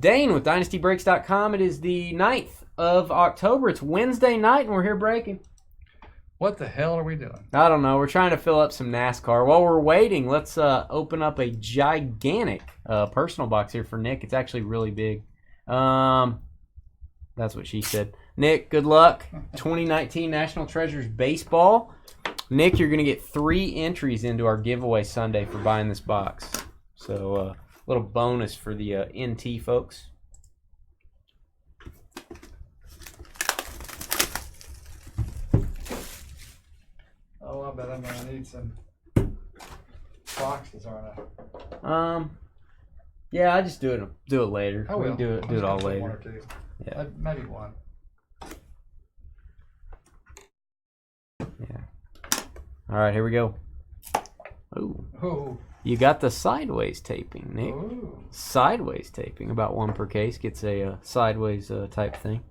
Dane with DynastyBreaks.com. It is the 9th of October. It's Wednesday night, and we're here breaking. What the hell are we doing? I don't know. We're trying to fill up some NASCAR. While we're waiting, let's open up a gigantic personal box here for Nick. It's actually really big. That's what she said. Nick, good luck. 2019 National Treasures Baseball. Nick, you're going to get 3 entries into our giveaway Sunday for buying this box. So, a little bonus for the NT folks. Oh, I bet I'm going to need some boxes, aren't I? Yeah, I just do it later. I will. We do it all later. 1 or 2. Yeah. Maybe 1. Yeah. All right, here we go. Ooh. Oh. You got the sideways taping, Nick. Ooh. Sideways taping. About 1 per case gets a sideways type thing.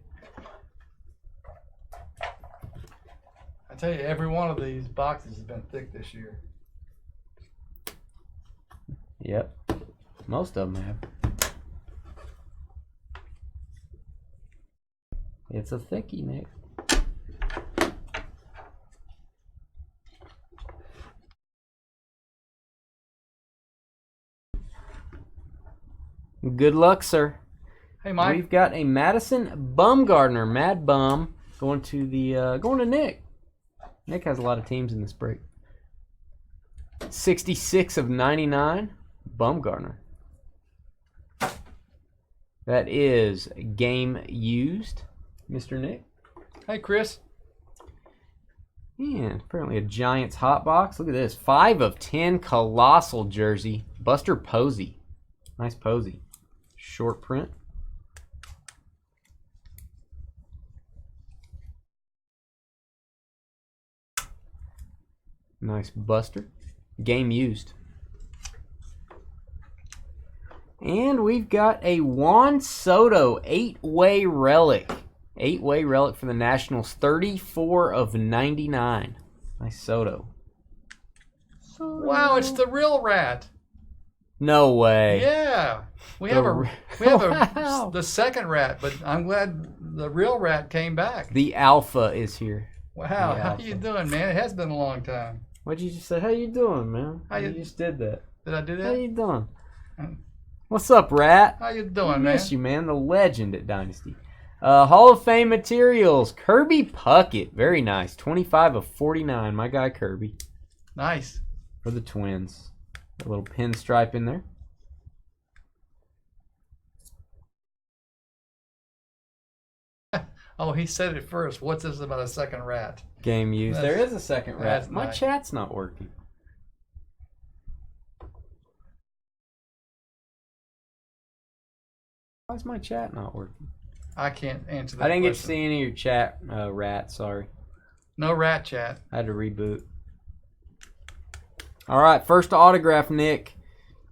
I tell you, every one of these boxes has been thick this year. Yep. Most of them have. It's a thickie, Nick. Good luck, sir. Hey, Mike. We've got a Madison Bumgardner, Mad Bum, going to Nick. Nick has a lot of teams in this break. 66 of 99, Bumgardner. That is game used, Mr. Nick. Hey, Chris. And apparently a Giants hot box. Look at this. 5 of 10 colossal jersey. Buster Posey. Nice Posey. Short print. Nice Buster. Game used. And we've got a Juan Soto 8-way relic. 8-way relic for the Nationals. 34 of 99. Nice Soto. Wow, it's the real rat. No way. Yeah. We have Wow. the second rat, but I'm glad the real rat came back. The alpha is here. Wow, The how alpha. you doing, man? It has been a long time. What'd you just say? How you doing, man? How you- just did that. Did I do How that? you doing? What's up, Rat? How you doing, Miss man? you, man. The legend at Dynasty. Hall of Fame materials. Kirby Puckett. Very nice. 25 of 49. My guy Kirby. Nice. For the Twins. A little pinstripe in there. Oh, he said it first. What's this about a second rat? Game used. That's- There is a second rat. that's My nice. chat's not working. Why is my chat not working? I can't answer that I didn't get to question. see any of your chat, Rat. Sorry. No rat chat. I had to reboot. All right, first autograph, Nick.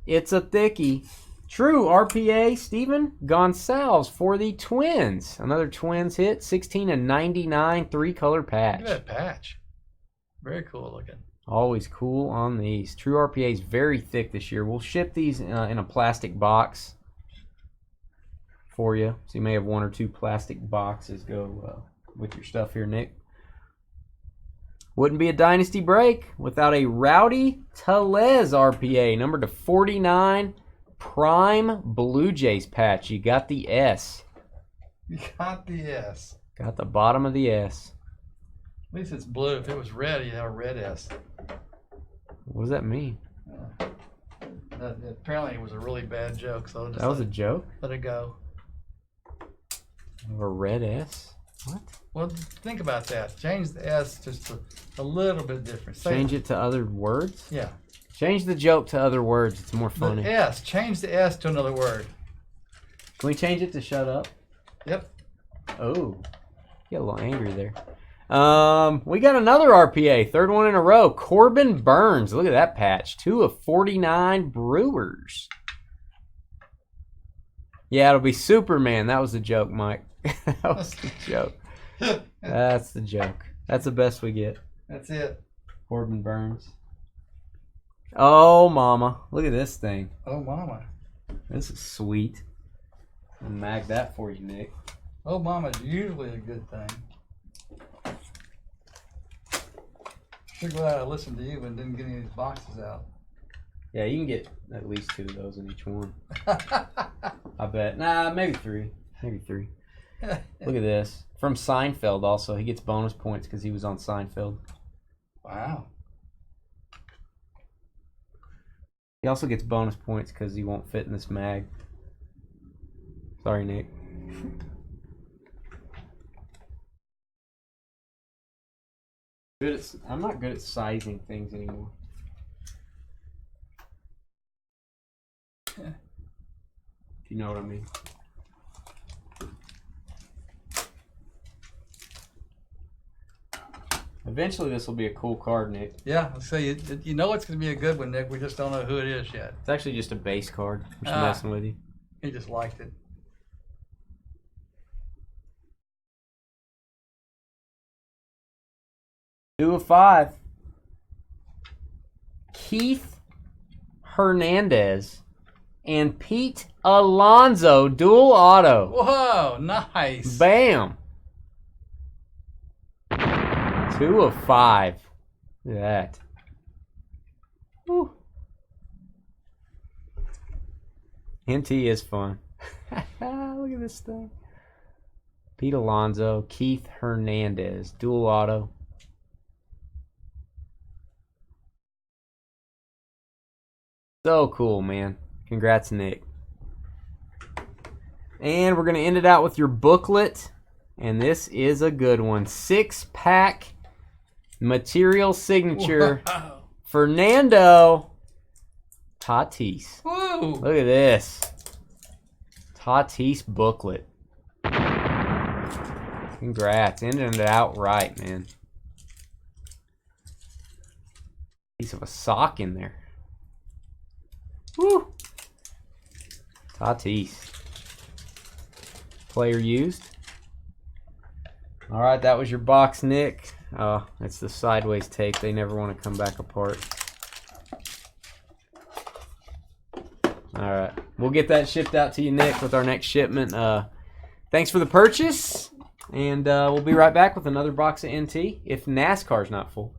It's a thickie. True RPA, Steven Gonsalves for the Twins. Another Twins hit. 16 of 99, 3-color patch. Look at that patch. Very cool looking. Always cool on these. True RPA is very thick this year. We'll ship these in a plastic box for you. So you may have 1 or 2 plastic boxes go with your stuff here, Nick. Wouldn't be a Dynasty break without a Rowdy Tellez RPA, number to 49, Prime Blue Jays patch. You got the S. You got the S. Got the bottom of the S. At least it's blue. If it was red, you'd have a red S. What does that mean? Apparently, it was a really bad joke, so just That was a joke? let it go. A red S? What? Well, think about that. Change the S just a little bit different. Change it to other words? Yeah. Change the joke to other words. It's more funny. The S. Change the S to another word. Can we change it to shut up? Yep. Oh, get a little angry there. We got another RPA, third one in a row. Corbin Burns. Look at that patch. 2 of 49 Brewers. Yeah, it'll be Superman. That was the joke, Mike. That was the joke. That's the joke. That's the best we get. That's it. Corbin Burns. Oh, mama. Look at this thing. Oh, mama. This is sweet. I'll mag that for you, Nick. Oh, mama's usually a good thing. Sure glad I listened to you and didn't get any of these boxes out. Yeah, you can get at least 2 of those in each one. I bet. Nah, maybe 3. Maybe 3. Look at this. From Seinfeld also. He gets bonus points because he was on Seinfeld. Wow. He also gets bonus points because he won't fit in this mag. Sorry, Nick. I'm not good at sizing things anymore. If you know what I mean. Eventually, this will be a cool card, Nick. Yeah, I'll say you know it's going to be a good one, Nick. We just don't know who it is yet. It's actually just a base card. I'm just messing with you. He just liked it. Two of 5. Keith Hernandez and Pete Alonso dual auto. Whoa, nice. Bam. 2 of 5. Look at that. Woo. NT is fun. Look at this thing. Pete Alonso, Keith Hernandez, dual auto. So cool, man. Congrats, Nick. And we're going to end it out with your booklet. And this is a good one. 6-pack material signature. Wow. Fernando Tatis. Woo. Look at this. Tatis booklet. Congrats. Ending it out right, man. Piece of a sock in there. Woo! Tatis. Player used. Alright, that was your box, Nick. Oh, it's the sideways tape. They never want to come back apart. Alright. We'll get that shipped out to you, Nick, with our next shipment. Thanks for the purchase. And we'll be right back with another box of NT if NASCAR's not full.